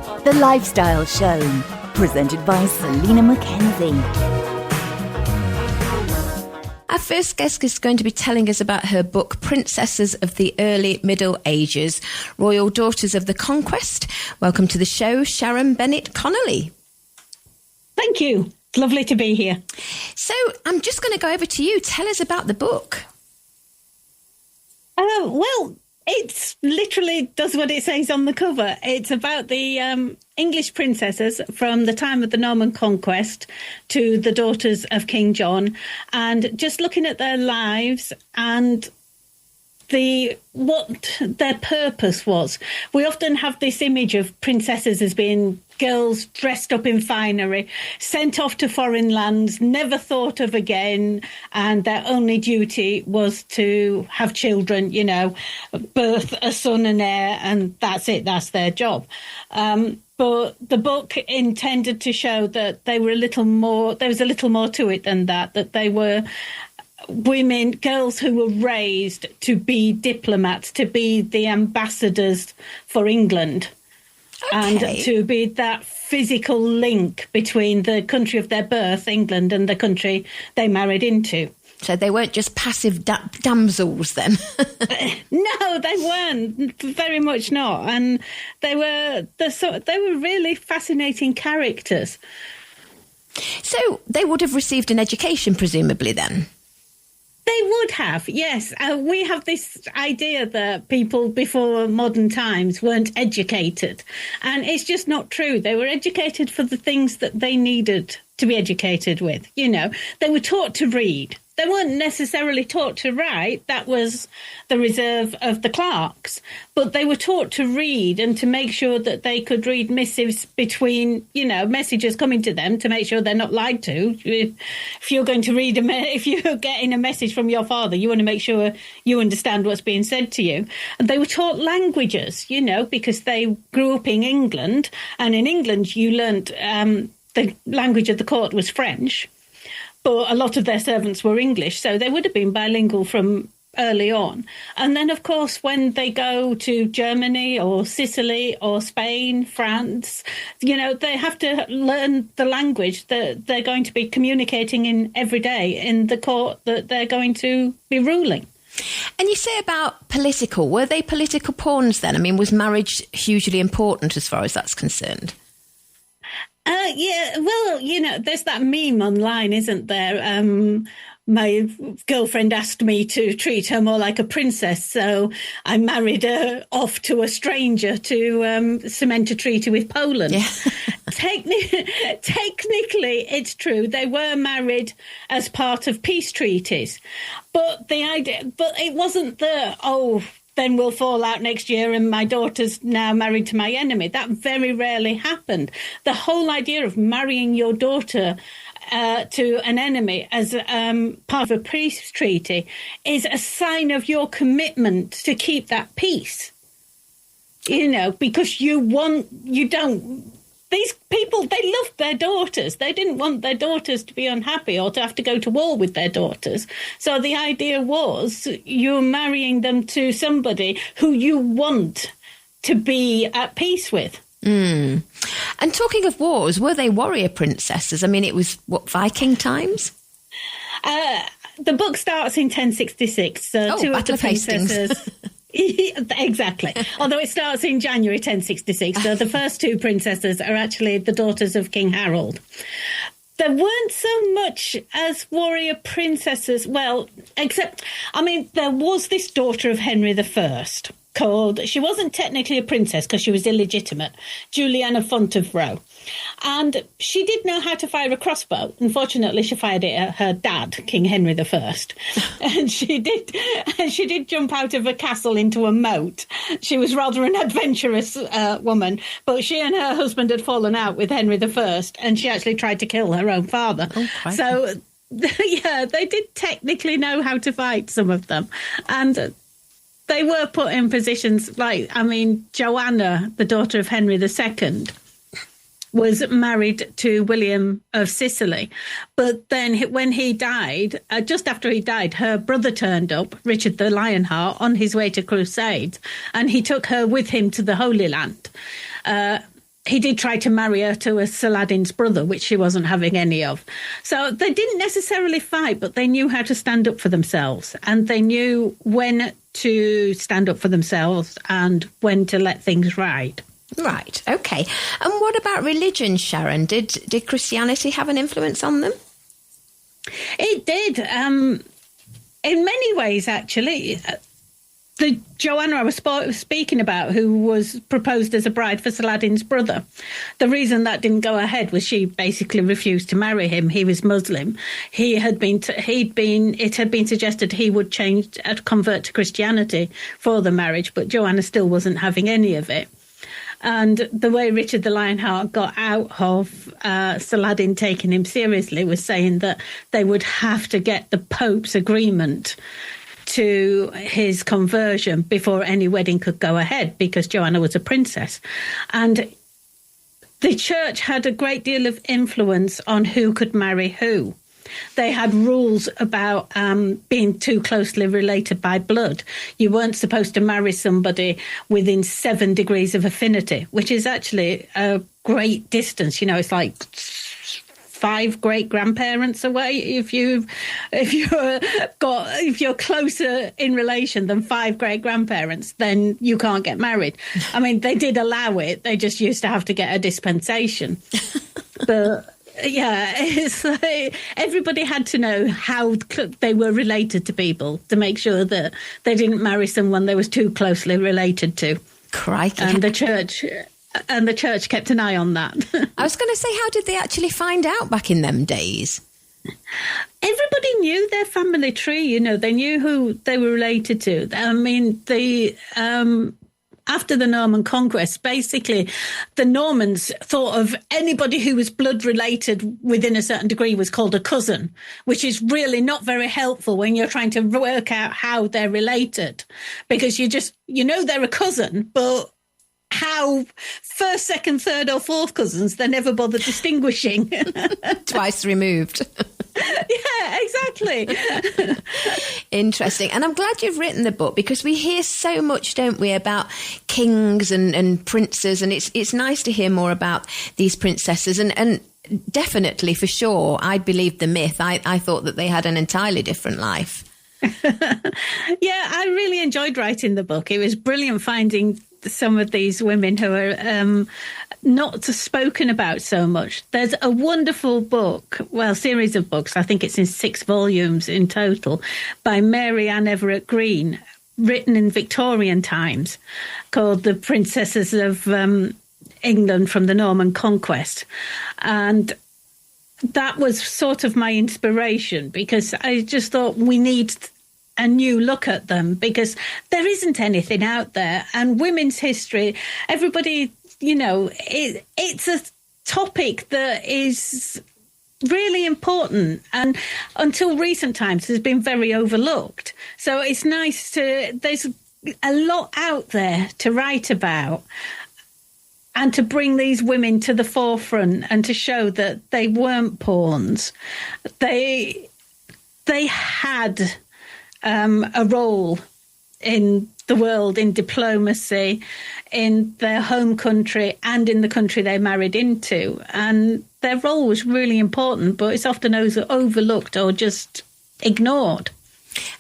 The Lifestyle Show, presented by Selina MacKenzie. Our first guest is going to be telling us about her book, Princesses of the Early Middle Ages, Royal Daughters of the Conquest. Welcome to the show, Sharon Bennett Connolly. Thank you. It's lovely to be here. So I'm just going to go over to you. Tell us about the book. Well, it literally does what it says on the cover. It's about the English princesses from the time of the Norman Conquest to the daughters of King John, and just looking at their lives and what their purpose was. We often have this image of princesses as being girls dressed up in finery, sent off to foreign lands, never thought of again, and their only duty was to have children, birth a son and heir, and that's it, that's their job. But the book intended to show that there was a little more to it than that they were women, girls who were raised to be diplomats, to be the ambassadors for England. Okay. And to be that physical link between the country of their birth, England, and the country they married into. So they weren't just passive damsels then? No, they weren't. Very much not. And they were really fascinating characters. So they would have received an education, presumably, then? They would have, yes. We have this idea that people before modern times weren't educated, and it's just not true. They were educated for the things that they needed to be educated with. They were taught to read. They weren't necessarily taught to write. That was the reserve of the clerks. But they were taught to read and to make sure that they could read missives between, messages coming to them, to make sure they're not lied to. If you're going to read if you're getting a message from your father, you want to make sure you understand what's being said to you. And they were taught languages, because they grew up in England. And in England, you learnt the language of the court was French. But a lot of their servants were English, so they would have been bilingual from early on. And then, of course, when they go to Germany or Sicily or Spain, France, they have to learn the language that they're going to be communicating in every day in the court that they're going to be ruling. And you say about political. Were they political pawns then? I mean, was marriage hugely important as far as that's concerned? Yeah, well, there's that meme online, isn't there? My girlfriend asked me to treat her more like a princess, so I married her off to a stranger to cement a treaty with Poland. Yeah. Technically, it's true. They were married as part of peace treaties, but it wasn't then we'll fall out next year and my daughter's now married to my enemy. That very rarely happened. The whole idea of marrying your daughter to an enemy as part of a peace treaty is a sign of your commitment to keep that peace. Because these people, they loved their daughters. They didn't want their daughters to be unhappy or to have to go to war with their daughters. So the idea was you're marrying them to somebody who you want to be at peace with. Mm. And talking of wars, were they warrior princesses? I mean, it was, Viking times? The book starts in 1066. So two of the princesses... Exactly. Although it starts in January 1066, so the first two princesses are actually the daughters of King Harold. There weren't so much as warrior princesses, there was this daughter of Henry I she wasn't technically a princess because she was illegitimate, Juliana Fontevraud. And she did know how to fire a crossbow. Unfortunately, she fired it at her dad, King Henry I. And she did jump out of a castle into a moat. She was rather an adventurous woman, but she and her husband had fallen out with Henry I, and she actually tried to kill her own father. Oh, so, yeah, they did technically know how to fight, some of them. And they were put in positions Joanna, the daughter of Henry II, was married to William of Sicily. But then when he died, just after he died, her brother turned up, Richard the Lionheart, on his way to crusades, and he took her with him to the Holy Land. he did try to marry her to Saladin's brother, which she wasn't having any of. So they didn't necessarily fight, but they knew how to stand up for themselves, and they knew when to stand up for themselves and when to let things ride. Right, okay. And what about religion, Sharon? Did Christianity have an influence on them? It did. In many ways, actually. The Joanna I was speaking about, who was proposed as a bride for Saladin's brother, the reason that didn't go ahead was she basically refused to marry him. He was Muslim. It had been suggested he would convert to Christianity for the marriage, but Joanna still wasn't having any of it. And the way Richard the Lionheart got out of Saladin taking him seriously was saying that they would have to get the Pope's agreement to his conversion before any wedding could go ahead, because Joanna was a princess. And the church had a great deal of influence on who could marry who. They had rules about being too closely related by blood. You weren't supposed to marry somebody within 7 degrees of affinity, which is actually a great distance. You know, it's like 5 great-grandparents away. If you're closer in relation than 5 great-grandparents, then you can't get married. I mean, they did allow it. They just used to have to get a dispensation. But yeah, it's like everybody had to know how they were related to people to make sure that they didn't marry someone they was too closely related to. Crikey. And the church kept an eye on that. I was going to say, how did they actually find out back in them days? Everybody knew their family tree, you know, they knew who they were related to. I mean, after the Norman Conquest, basically, the Normans thought of anybody who was blood related within a certain degree was called a cousin, which is really not very helpful when you're trying to work out how they're related, because you know they're a cousin, but how first, second, third or fourth cousins, they never bothered distinguishing. Twice removed. Yeah, exactly. Interesting. And I'm glad you've written the book, because we hear so much, don't we, about kings and princes, and it's nice to hear more about these princesses. And definitely, for sure, I believed the myth. I thought that they had an entirely different life. Yeah, I really enjoyed writing the book. It was brilliant finding some of these women who are not spoken about so much. There's a wonderful book, series of books, I think it's in 6 volumes in total, by Mary Ann Everett Green, written in Victorian times, called The Princesses of England from the Norman Conquest. And that was sort of my inspiration, because I just thought we need a new look at them, because there isn't anything out there. And women's history, everybody, you know, it's a topic that is really important, and until recent times has been very overlooked. So it's nice there's a lot out there to write about, and to bring these women to the forefront and to show that they weren't pawns. They had a role in the world, in diplomacy, in their home country and in the country they married into. And their role was really important, but it's often overlooked or just ignored.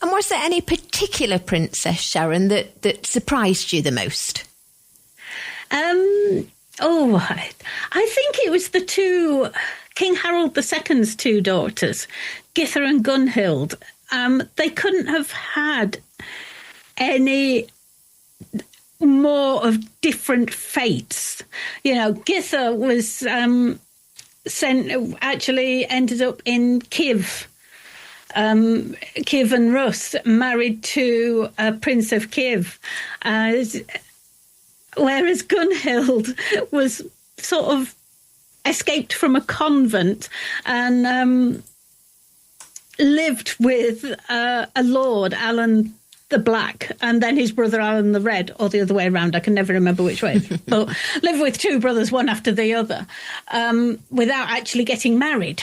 And was there any particular princess, Sharon, that surprised you the most? I think it was the two, King Harold II's 2 daughters, Githa and Gunhild. They couldn't have had any more of different fates. You know, Githa was ended up in Kiev. Kiev and Rus, married to a prince of Kiev. Whereas Gunhild was sort of escaped from a convent and lived with a lord, Alan the Black, and then his brother Alan the Red, or the other way around. I can never remember which way. But lived with 2 brothers, one after the other, without actually getting married.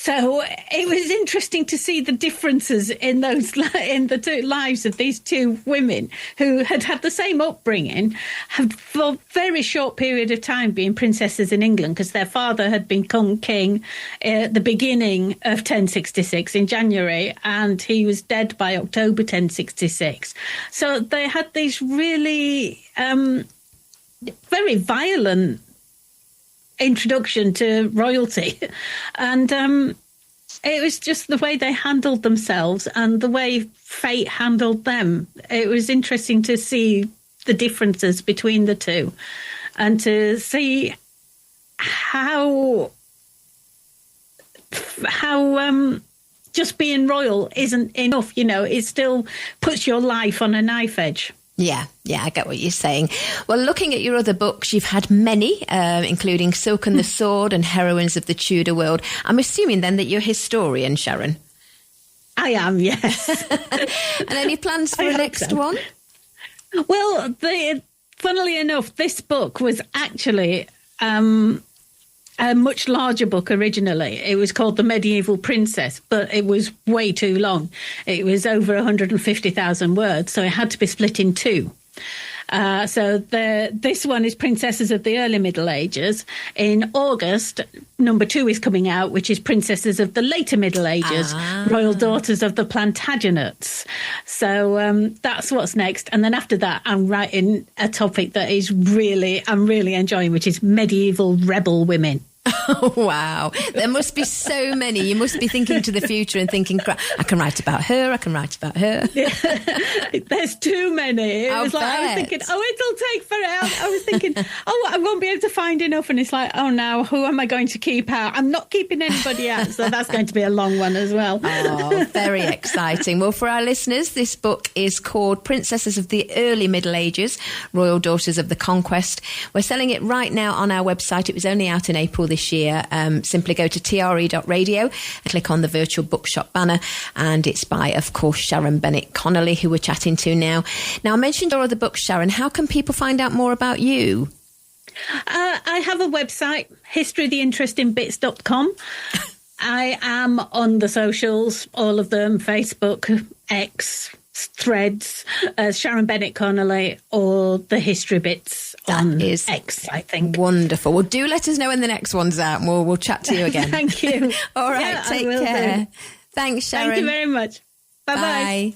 So it was interesting to see the differences in the two lives of these two women who had had the same upbringing, had for a very short period of time been princesses in England because their father had become king at the beginning of 1066 in January, and he was dead by October 1066. So they had these really very violent introduction to royalty, and it was just the way they handled themselves and the way fate handled them. It was interesting to see the differences between the two and to see how just being royal isn't enough. It still puts your life on a knife edge. Yeah, I get what you're saying. Well, looking at your other books, you've had many, including Silk and the Sword and Heroines of the Tudor World. I'm assuming then that you're a historian, Sharon. I am, yes. And any plans for the next one? Well, funnily enough, this book was actually a much larger book originally. It was called The Medieval Princess, but it was way too long. It was over 150,000 words, so it had to be split in two. So this one is Princesses of the Early Middle Ages. In August, number 2 is coming out, which is Princesses of the Later Middle Ages, Royal Daughters of the Plantagenets. So that's what's next. And then after that, I'm writing a topic that I'm really enjoying, which is medieval rebel women. Oh, wow. There must be so many. You must be thinking to the future and thinking, I can write about her, I can write about her. There's too many. I was thinking, it'll take forever. I was thinking, I won't be able to find enough. And it's like, oh, now who am I going to keep out? I'm not keeping anybody out. So that's going to be a long one as well. Oh, very exciting. Well, for our listeners, this book is called Princesses of the Early Middle Ages, Royal Daughters of the Conquest. We're selling it right now on our website. It was only out in April this year. Simply go to TRE.radio and click on the virtual bookshop banner, and it's by, of course, Sharon Bennett Connolly, who we're chatting to now. Now, I mentioned your other books, Sharon. How can people find out more about you? I have a website, historytheinterestingbits.com. I am on the socials, all of them, Facebook, X, Threads, Sharon Bennett Connolly, or the History Bits on X, I think. Wonderful. Well, do let us know when the next one's out, and we'll chat to you again. Thank you. All right, take care. Thanks, Sharon. Thank you very much. Bye-bye. Bye.